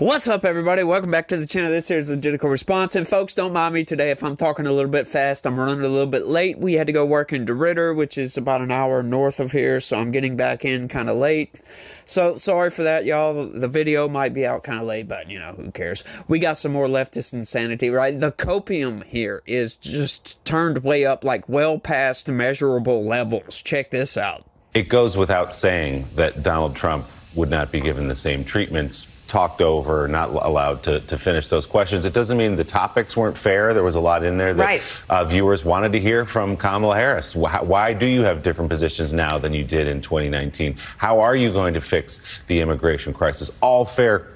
What's up, everybody? Welcome back to the channel. This here is Legitical Response. And folks, don't mind me today if I'm talking a little bit fast. I'm running a little bit late. We had to go work in DeRidder, which is about an hour north of here, so I'm getting back in kind of late. So sorry for that, y'all. The video might be out kind of late, but, you know, who cares? We got some more leftist insanity, right? The copium here is just turned way up, like well past measurable levels. Check this out. It goes without saying that Donald Trump would not be given the same treatments, talked over, not allowed to finish those questions. It doesn't mean the topics weren't fair. There was a lot in there that viewers wanted to hear from Kamala Harris. Why do you have different positions now than you did in 2019? How are you going to fix the immigration crisis? All fair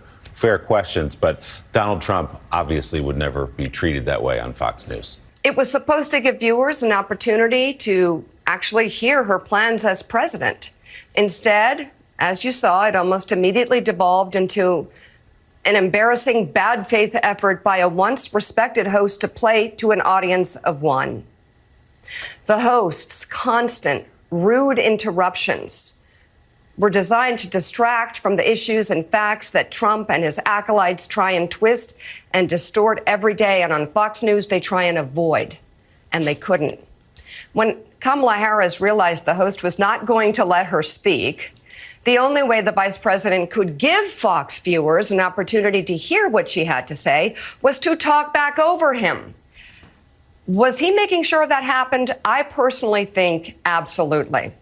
questions, but Donald Trump obviously would never be treated that way on Fox News. It was supposed to give viewers an opportunity to actually hear her plans as president. Instead, as you saw, it almost immediately devolved into an embarrassing bad faith effort by a once respected host to play to an audience of one. The host's constant, rude interruptions were designed to distract from the issues and facts that Trump and his acolytes try and twist and distort every day. And on Fox News, they try and avoid. And they couldn't. When Kamala Harris realized the host was not going to let her speak, the only way the vice president could give Fox viewers an opportunity to hear what she had to say was to talk back over him. Was he making sure that happened? I personally think absolutely.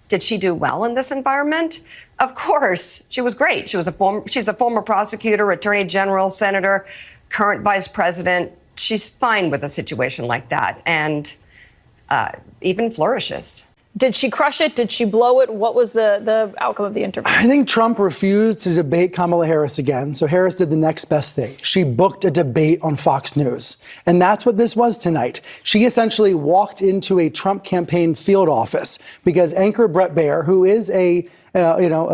Did she do well in this environment? Of course. She was great. She's a former prosecutor, attorney general, senator, current vice president. She's fine with a situation like that and even flourishes. Did she crush it? Did she blow it? What was the outcome of the interview? I think Trump refused to debate Kamala Harris again, so Harris did the next best thing. She booked a debate on Fox News. And that's what this was tonight. She essentially walked into a Trump campaign field office because anchor Bret Baier, who is a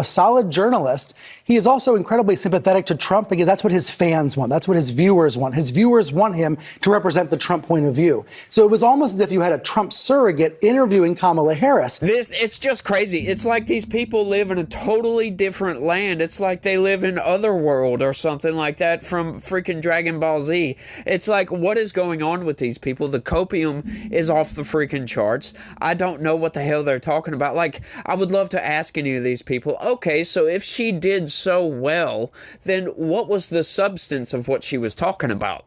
solid journalist, he is also incredibly sympathetic to Trump because that's what his fans want. That's what his viewers want. His viewers want him to represent the Trump point of view. So it was almost as if you had a Trump surrogate interviewing Kamala Harris. It's just crazy. It's like these people live in a totally different land. It's like they live in Otherworld or something like that from freaking Dragon Ball Z. It's like, what is going on with these people? The copium is off the freaking charts. I don't know what the hell they're talking about. Like, I would love to ask any of these people, okay, so if she did so well, then what was the substance of what she was talking about?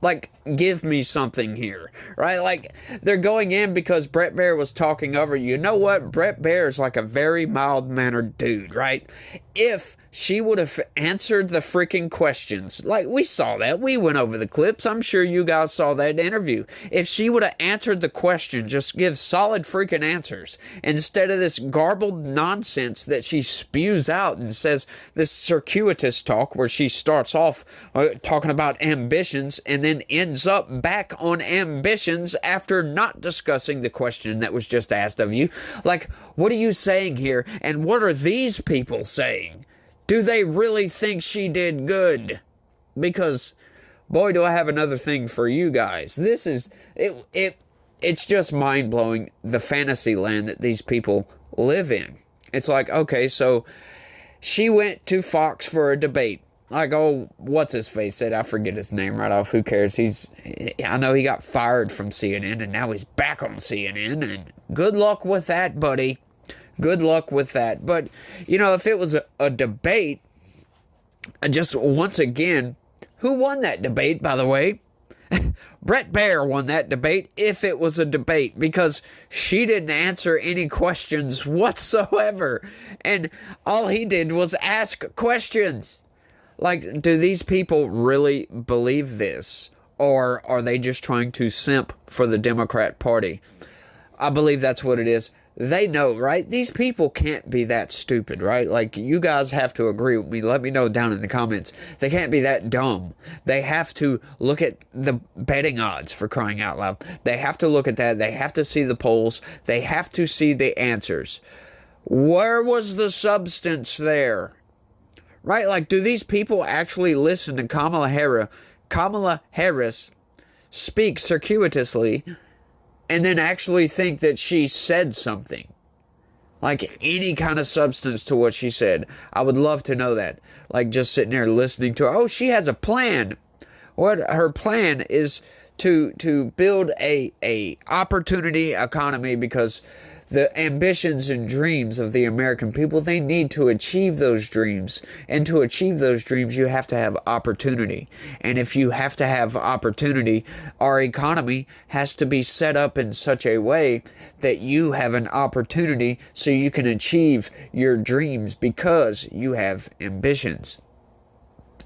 Like, give me something here, right? Like, they're going in because Bret Baier was talking over you. You know what? Bret Baier is like a very mild-mannered dude, right? If she would have answered the freaking questions, like we saw that, we went over the clips, I'm sure you guys saw that interview. If she would have answered the question, just give solid freaking answers, instead of this garbled nonsense that she spews out and says this circuitous talk where she starts off talking about ambitions and then ends up back on ambitions after not discussing the question that was just asked of you. Like, what are you saying here? And what are these people saying? Do they really think she did good? Because, boy, do I have another thing for you guys. This is, it's just mind-blowing, the fantasy land that these people live in. It's like, okay, so she went to Fox for a debate. Like, oh, what's his face said? I forget his name right off. Who cares? I know he got fired from CNN, and now he's back on CNN, and good luck with that, buddy. Good luck with that. But, you know, if it was a debate, just once again, who won that debate, by the way? Bret Baier won that debate, if it was a debate, because she didn't answer any questions whatsoever. And all he did was ask questions. Like, do these people really believe this? Or are they just trying to simp for the Democrat Party? I believe that's what it is. They know, right? These people can't be that stupid, right? Like, you guys have to agree with me. Let me know down in the comments. They can't be that dumb. They have to look at the betting odds, for crying out loud. They have to look at that. They have to see the polls. They have to see the answers. Where was the substance there? Right? Like, do these people actually listen to Kamala Harris speak circuitously and then actually think that she said something? Like any kind of substance to what she said. I would love to know that. Like just sitting there listening to her. Oh, she has a plan. What her plan is to build a opportunity economy, because the ambitions and dreams of the American people, they need to achieve those dreams. And to achieve those dreams, you have to have opportunity. And if you have to have opportunity, our economy has to be set up in such a way that you have an opportunity so you can achieve your dreams because you have ambitions.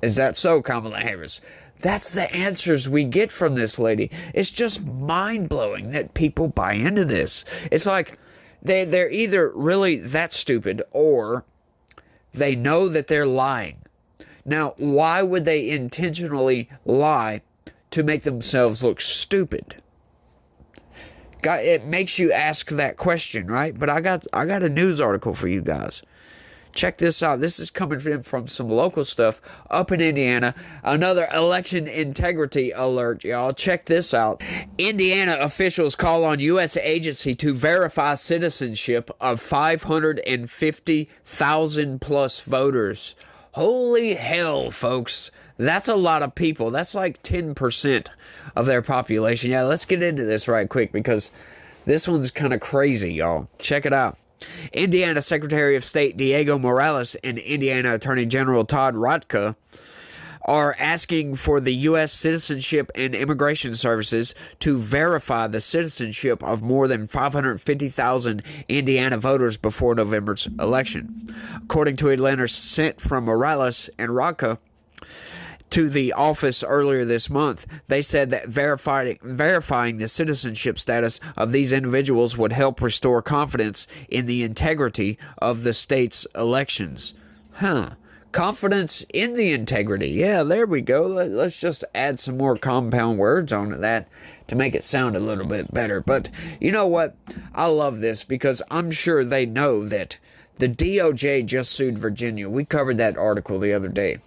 Is that so, Kamala Harris? That's the answers we get from this lady. It's just mind-blowing that people buy into this. It's like they're either really that stupid or they know that they're lying. Now, why would they intentionally lie to make themselves look stupid? It makes you ask that question, right? But I got a news article for you guys. Check this out. This is coming from some local stuff up in Indiana. Another election integrity alert, y'all. Check this out. Indiana officials call on U.S. agency to verify citizenship of 550,000 plus voters. Holy hell, folks. That's a lot of people. That's like 10% of their population. Yeah, let's get into this right quick because this one's kind of crazy, y'all. Check it out. Indiana Secretary of State Diego Morales and Indiana Attorney General Todd Rotka are asking for the U.S. Citizenship and Immigration Services to verify the citizenship of more than 550,000 Indiana voters before November's election. According to a letter sent from Morales and Rotka to the office earlier this month, they said that verifying the citizenship status of these individuals would help restore confidence in the integrity of the state's elections. Confidence in the integrity. Yeah, there we go. Let's just add some more compound words onto that to make it sound a little bit better. But you know what? I love this because I'm sure they know that the DOJ just sued Virginia. We covered that article the other day.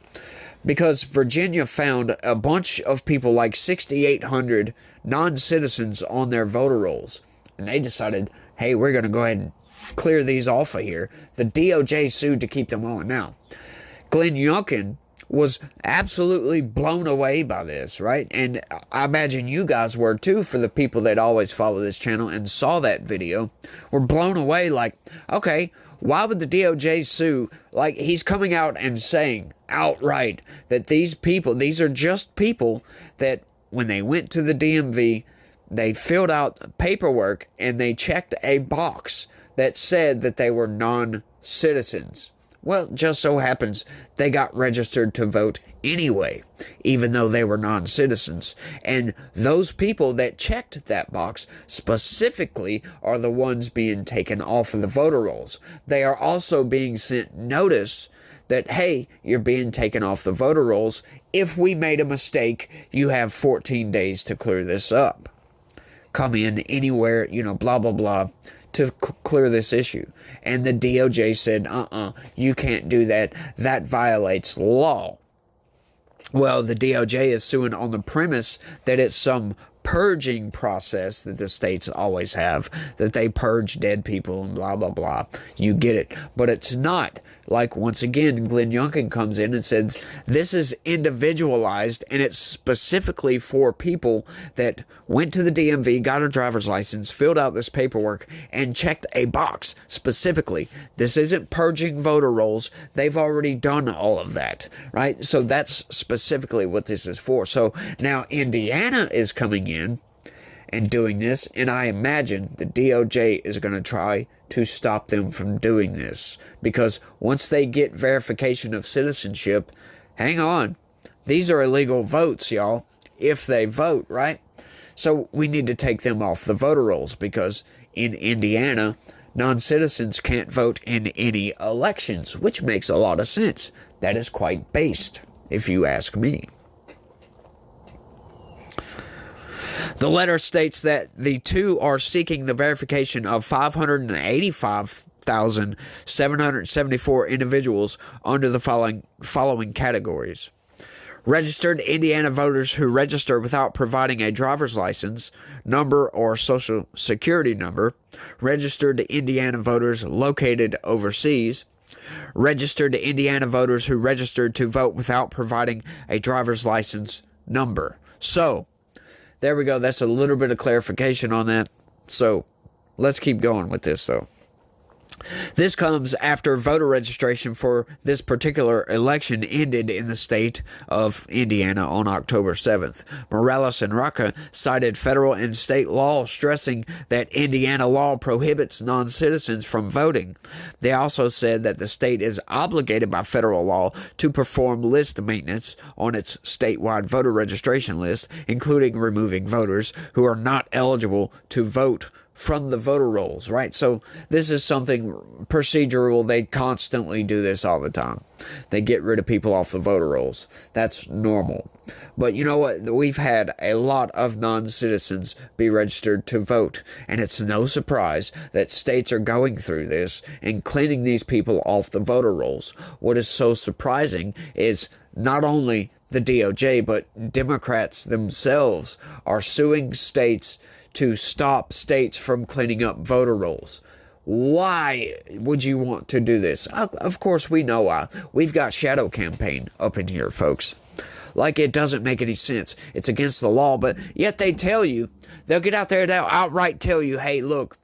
Because Virginia found a bunch of people, like 6,800 non-citizens on their voter rolls. And they decided, hey, we're going to go ahead and clear these off of here. The DOJ sued to keep them on. Now, Glenn Youngkin was absolutely blown away by this, right? And I imagine you guys were too, for the people that always follow this channel and saw that video. Were blown away like, okay, why would the DOJ sue? Like, he's coming out and saying outright that these people, these are just people that when they went to the DMV, they filled out paperwork and they checked a box that said that they were non-citizens. Well, just so happens they got registered to vote anyway, even though they were non-citizens. And those people that checked that box specifically are the ones being taken off of the voter rolls. They are also being sent notice that, hey, you're being taken off the voter rolls. If we made a mistake, you have 14 days to clear this up. Come in anywhere, blah, blah, blah, to clear this issue. And the DOJ said, you can't do that. That violates law. Well, the DOJ is suing on the premise that it's some purging process that the states always have, that they purge dead people and blah, blah, blah. You get it. But it's not. Like, once again, Glenn Youngkin comes in and says, this is individualized, and it's specifically for people that went to the DMV, got a driver's license, filled out this paperwork, and checked a box specifically. This isn't purging voter rolls. They've already done all of that, right? So that's specifically what this is for. So now Indiana is coming in and doing this, and I imagine the DOJ is going to try to stop them from doing this, because once they get verification of citizenship, hang on, these are illegal votes, y'all, if they vote, right? So we need to take them off the voter rolls, because in Indiana, non-citizens can't vote in any elections, which makes a lot of sense. That is quite based, if you ask me. The letter states that the two are seeking the verification of 585,774 individuals under the following categories: Registered Indiana voters who register without providing a driver's license number or social security number. Registered Indiana voters located overseas. Registered Indiana voters who registered to vote without providing a driver's license number. So, there we go. That's a little bit of clarification on that. So, let's keep going with this, though. This comes after voter registration for this particular election ended in the state of Indiana on October 7th. Morales and Rocca cited federal and state law stressing that Indiana law prohibits non-citizens from voting. They also said that the state is obligated by federal law to perform list maintenance on its statewide voter registration list, including removing voters who are not eligible to vote from the voter rolls, right? So this is something procedural. They constantly do this all the time. They get rid of people off the voter rolls. That's normal. But you know what? We've had a lot of non-citizens be registered to vote, and it's no surprise that states are going through this and cleaning these people off the voter rolls. What is so surprising is not only the DOJ, but Democrats themselves are suing states to stop states from cleaning up voter rolls. Why would you want to do this? Of course, we know why. We've got shadow campaign up in here, folks. Like, it doesn't make any sense. It's against the law, but yet they tell you, they'll get out there, they'll outright tell you, hey, look,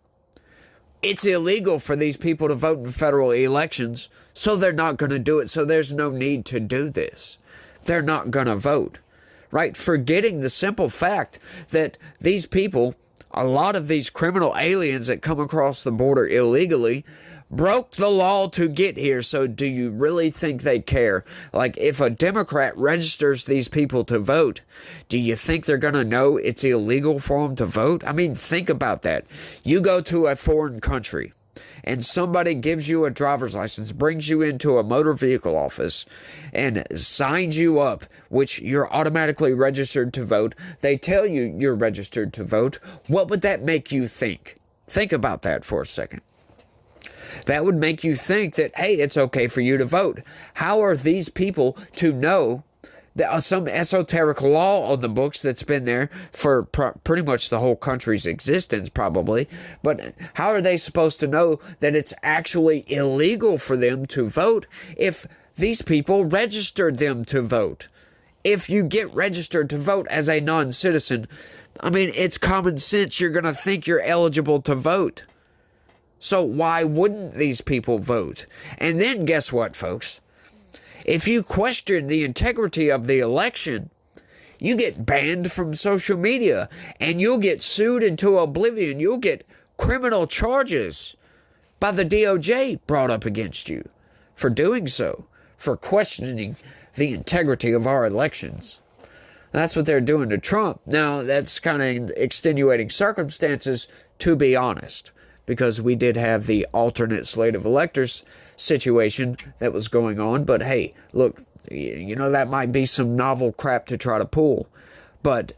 it's illegal for these people to vote in federal elections, so they're not going to do it, so there's no need to do this. They're not going to vote. Right? Forgetting the simple fact that these people, a lot of these criminal aliens that come across the border illegally, broke the law to get here. So do you really think they care? Like, if a Democrat registers these people to vote, do you think they're going to know it's illegal for them to vote? I mean, think about that. You go to a foreign country and somebody gives you a driver's license, brings you into a motor vehicle office, and signs you up, which you're automatically registered to vote. They tell you you're registered to vote. What would that make you think? Think about that for a second. That would make you think that, hey, it's okay for you to vote. How are these people to know that some esoteric law on the books that's been there for pretty much the whole country's existence, probably? But how are they supposed to know that it's actually illegal for them to vote if these people registered them to vote? If you get registered to vote as a non-citizen, I mean, it's common sense. You're going to think you're eligible to vote. So why wouldn't these people vote? And then guess what, folks? If you question the integrity of the election, you get banned from social media and you'll get sued into oblivion. You'll get criminal charges by the DOJ brought up against you for doing so, for questioning the integrity of our elections. That's what they're doing to Trump. Now, that's kind of extenuating circumstances, to be honest, because we did have the alternate slate of electors situation that was going on. But hey, look, you know, that might be some novel crap to try to pull. But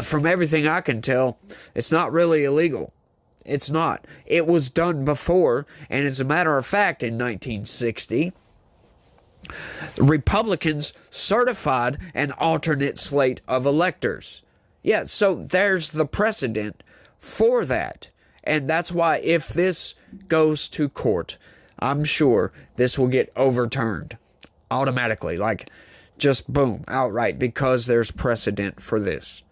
from everything I can tell, it's not really illegal. It's not. It was done before. And as a matter of fact, in 1960, Republicans certified an alternate slate of electors. Yeah, so there's the precedent for that. And that's why if this goes to court, I'm sure this will get overturned automatically, like just boom, outright, because there's precedent for this.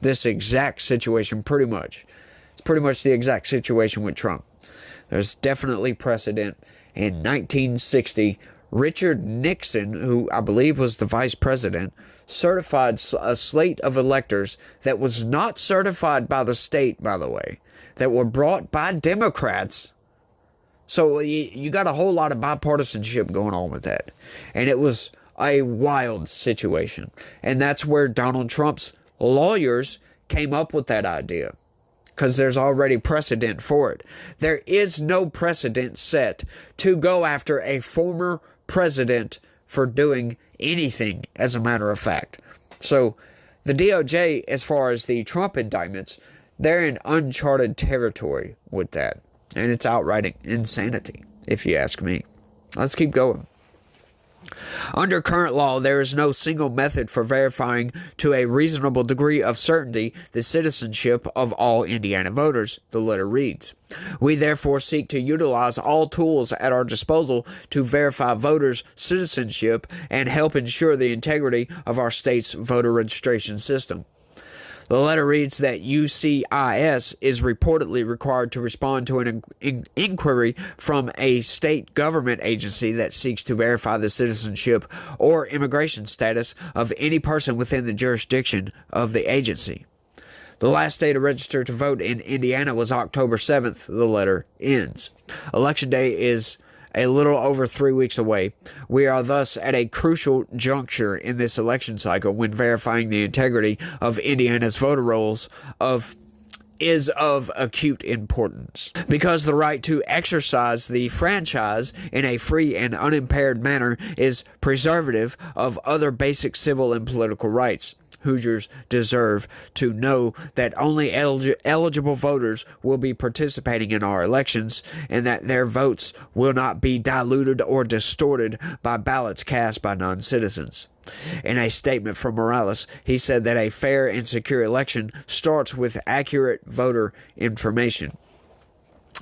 This exact situation, pretty much. It's pretty much the exact situation with Trump. There's definitely precedent. In 1960, Richard Nixon, who I believe was the vice president, certified a slate of electors that was not certified by the state, by the way, that were brought by Democrats. So you got a whole lot of bipartisanship going on with that. And it was a wild situation. And that's where Donald Trump's lawyers came up with that idea, because there's already precedent for it. There is no precedent set to go after a former president for doing anything, as a matter of fact. So the DOJ, as far as the Trump indictments, they're in uncharted territory with that. And it's outright insanity, if you ask me. Let's keep going. Under current law, there is no single method for verifying to a reasonable degree of certainty the citizenship of all Indiana voters, the letter reads. We therefore seek to utilize all tools at our disposal to verify voters' citizenship and help ensure the integrity of our state's voter registration system. The letter reads that UCIS is reportedly required to respond to an inquiry from a state government agency that seeks to verify the citizenship or immigration status of any person within the jurisdiction of the agency. The last day to register to vote in Indiana was October 7th, the letter ends. Election day is a little over 3 weeks away. We are thus at a crucial juncture in this election cycle when verifying the integrity of Indiana's voter rolls is of acute importance, because the right to exercise the franchise in a free and unimpaired manner is preservative of other basic civil and political rights. Hoosiers deserve to know that only eligible voters will be participating in our elections and that their votes will not be diluted or distorted by ballots cast by non-citizens. In a statement from Morales, he said that a fair and secure election starts with accurate voter information.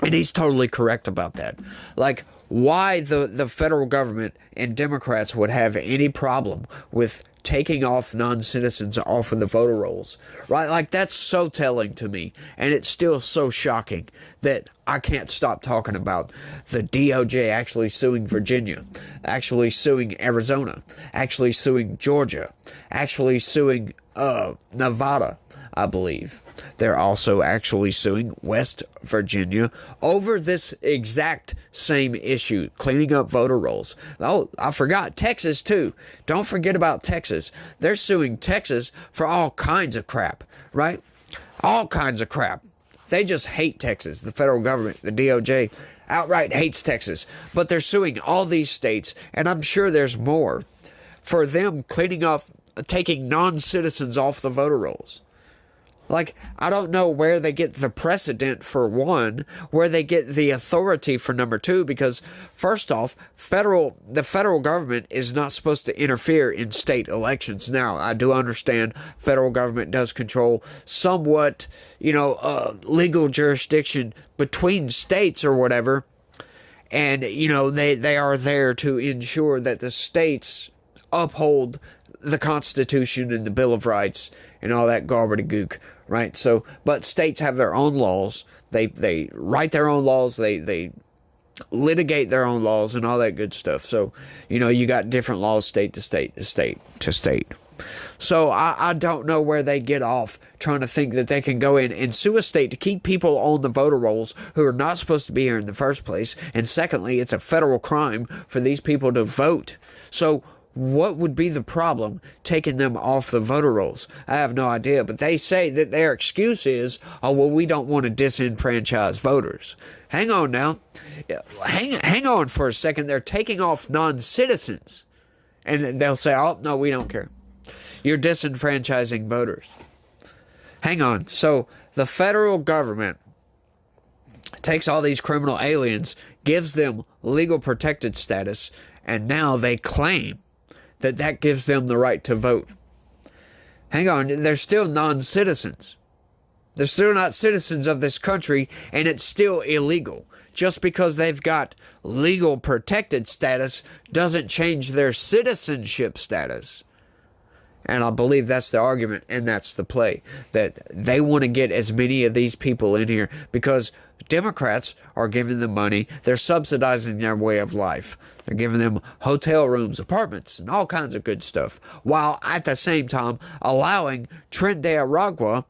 And he's totally correct about that. Like, why the federal government and Democrats would have any problem with taking off non-citizens off of the voter rolls, right? Like, that's so telling to me, and it's still so shocking that I can't stop talking about the DOJ actually suing Virginia, actually suing Arizona, actually suing Georgia, actually suing Nevada, I believe. They're also actually suing West Virginia over this exact same issue, cleaning up voter rolls. Oh, I forgot, Texas too. Don't forget about Texas. They're suing Texas for all kinds of crap, right? All kinds of crap. They just hate Texas. The federal government, the DOJ, outright hates Texas. But they're suing all these states, and I'm sure there's more, for them cleaning up, taking non-citizens off the voter rolls. Like, I don't know where they get the precedent for one, where they get the authority for number two, because first off, the federal government is not supposed to interfere in state elections. Now, I do understand federal government does control somewhat, legal jurisdiction between states or whatever. And, they are there to ensure that the states uphold the Constitution and the Bill of Rights and all that gobbledygook, right? So, but states have their own laws. They write their own laws. They litigate their own laws and all that good stuff. So, you got different laws state to state to state to state. So I don't know where they get off trying to think that they can go in and sue a state to keep people on the voter rolls who are not supposed to be here in the first place. And secondly, it's a federal crime for these people to vote. So what would be the problem taking them off the voter rolls? I have no idea, but they say that their excuse is, we don't want to disenfranchise voters. Hang on now. Hang on for a second. They're taking off non-citizens. And they'll say, no, we don't care. You're disenfranchising voters. Hang on. So the federal government takes all these criminal aliens, gives them legal protected status, and now they claim that gives them the right to vote. Hang on, they're still non-citizens. They're still not citizens of this country, and it's still illegal. Just because they've got legal protected status doesn't change their citizenship status. And I believe that's the argument, and that's the play, that they want to get as many of these people in here because Democrats are giving them money. They're subsidizing their way of life. They're giving them hotel rooms, apartments, and all kinds of good stuff, while at the same time allowing Tren de Aragua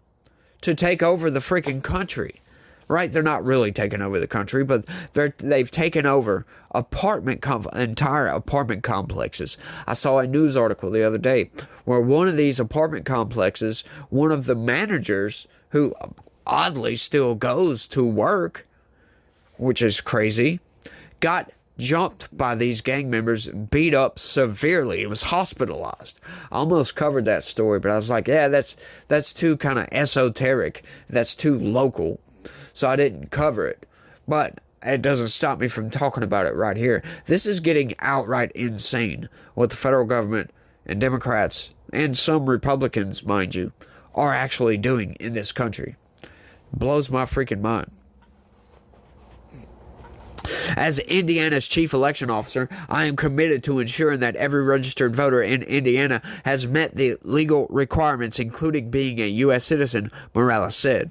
to take over the freaking country. Right? They're not really taking over the country, but they've taken over entire apartment complexes. I saw a news article the other day where one of these apartment complexes, one of the managers, who oddly still goes to work, which is crazy, got jumped by these gang members, beat up severely. He was hospitalized. I almost covered that story, but I was like, yeah, that's too kind of esoteric. That's too local. So I didn't cover it. But it doesn't stop me from talking about it right here. This is getting outright insane what the federal government and Democrats and some Republicans, mind you, are actually doing in this country. Blows my freaking mind. As Indiana's chief election officer, I am committed to ensuring that every registered voter in Indiana has met the legal requirements, including being a U.S. citizen, Morales said.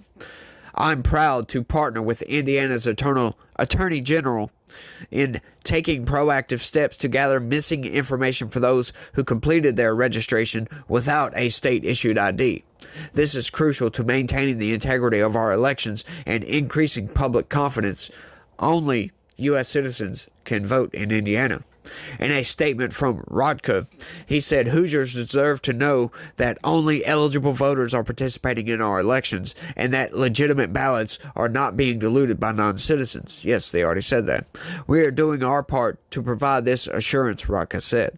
I'm proud to partner with Indiana's Attorney General in taking proactive steps to gather missing information for those who completed their registration without a state-issued ID. This is crucial to maintaining the integrity of our elections and increasing public confidence. Only U.S. citizens can vote in Indiana. In a statement from Rodka, he said Hoosiers deserve to know that only eligible voters are participating in our elections and that legitimate ballots are not being diluted by non-citizens. Yes, they already said that. We are doing our part to provide this assurance, Rodka said.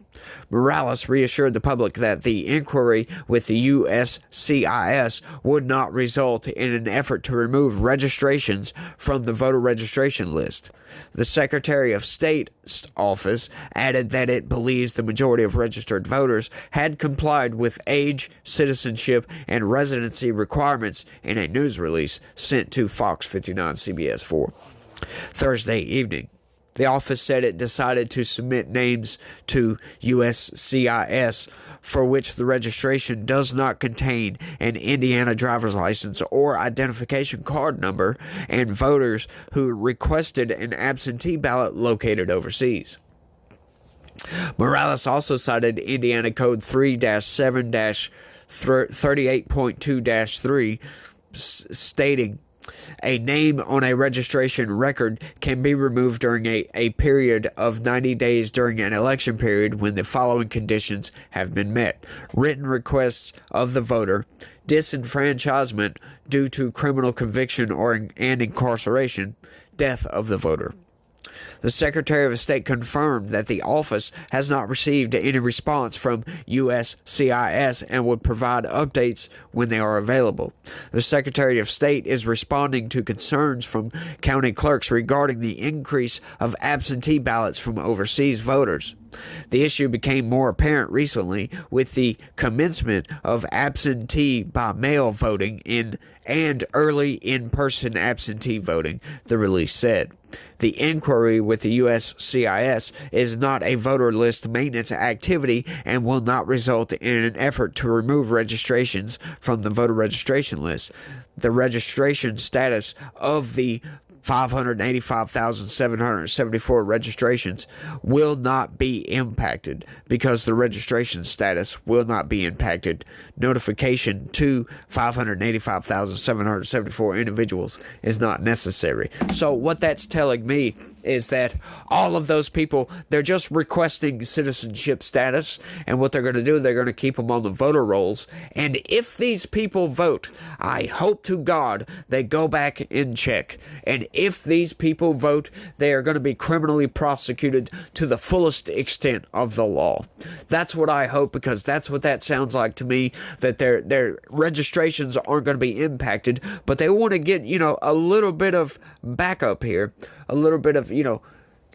Morales reassured the public that the inquiry with the USCIS would not result in an effort to remove registrations from the voter registration list. The Secretary of State's office added that it believes the majority of registered voters had complied with age, citizenship, and residency requirements in a news release sent to Fox 59 CBS 4 Thursday evening. The office said it decided to submit names to USCIS for which the registration does not contain an Indiana driver's license or identification card number, and voters who requested an absentee ballot located overseas. Morales also cited Indiana Code 3-7-38.2-3, stating, a name on a registration record can be removed during a period of 90 days during an election period when the following conditions have been met. Written requests of the voter, disenfranchisement due to criminal conviction and incarceration, death of the voter. The Secretary of State confirmed that the office has not received any response from USCIS and would provide updates when they are available. The Secretary of State is responding to concerns from county clerks regarding the increase of absentee ballots from overseas voters. The issue became more apparent recently with the commencement of absentee by mail voting and early in-person absentee voting, the release said. The inquiry with the USCIS is not a voter list maintenance activity and will not result in an effort to remove registrations from the voter registration list. The registration status of the 585,774 registrations will not be impacted because the registration status will not be impacted. Notification to 585,774 individuals is not necessary. So what that's telling me is that all of those people, they're just requesting citizenship status, and what they're going to do, they're going to keep them on the voter rolls. And if these people vote, I hope to God they go back and check. And if these people vote, they are going to be criminally prosecuted to the fullest extent of the law. That's what I hope, because that's what that sounds like to me, that their registrations aren't going to be impacted, but they want to get, a little bit of backup here, a little bit of,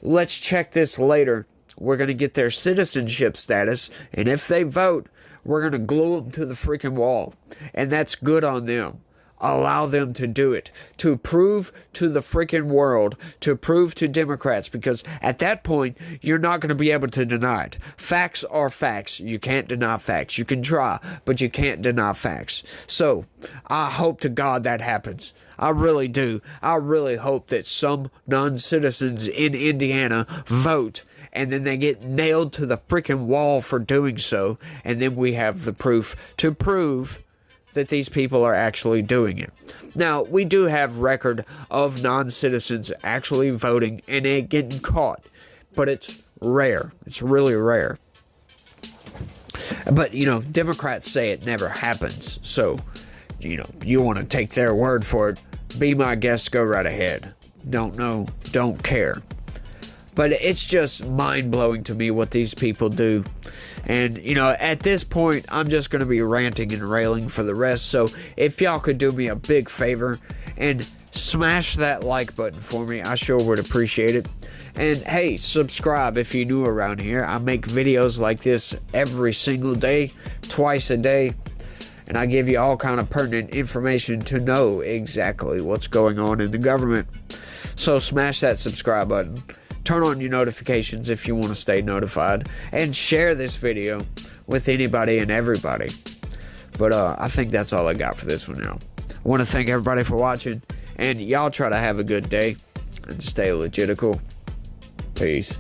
let's check this later. We're going to get their citizenship status, and if they vote, we're going to glue them to the freaking wall. And that's good on them. Allow them to do it, to prove to the freaking world, to prove to Democrats, because at that point, you're not going to be able to deny it. Facts are facts. You can't deny facts. You can try, but you can't deny facts. So, I hope to God that happens. I really do. I really hope that some non-citizens in Indiana vote, and then they get nailed to the freaking wall for doing so, and then we have the proof to prove that these people are actually doing it. Now, we do have record of non-citizens actually voting and it getting caught, but it's rare. It's really rare. But, Democrats say it never happens. So, you want to take their word for it, be my guest, go right ahead. Don't know, don't care. But it's just mind-blowing to me what these people do. And, at this point, I'm just going to be ranting and railing for the rest. So if y'all could do me a big favor and smash that like button for me. I sure would appreciate it. And hey, subscribe if you're new around here. I make videos like this every single day, twice a day, and I give you all kind of pertinent information to know exactly what's going on in the government. So smash that subscribe button. Turn on your notifications if you want to stay notified, and share this video with anybody and everybody. But I think that's all I got for this one now. I want to thank everybody for watching, and y'all try to have a good day and stay legitical. Peace.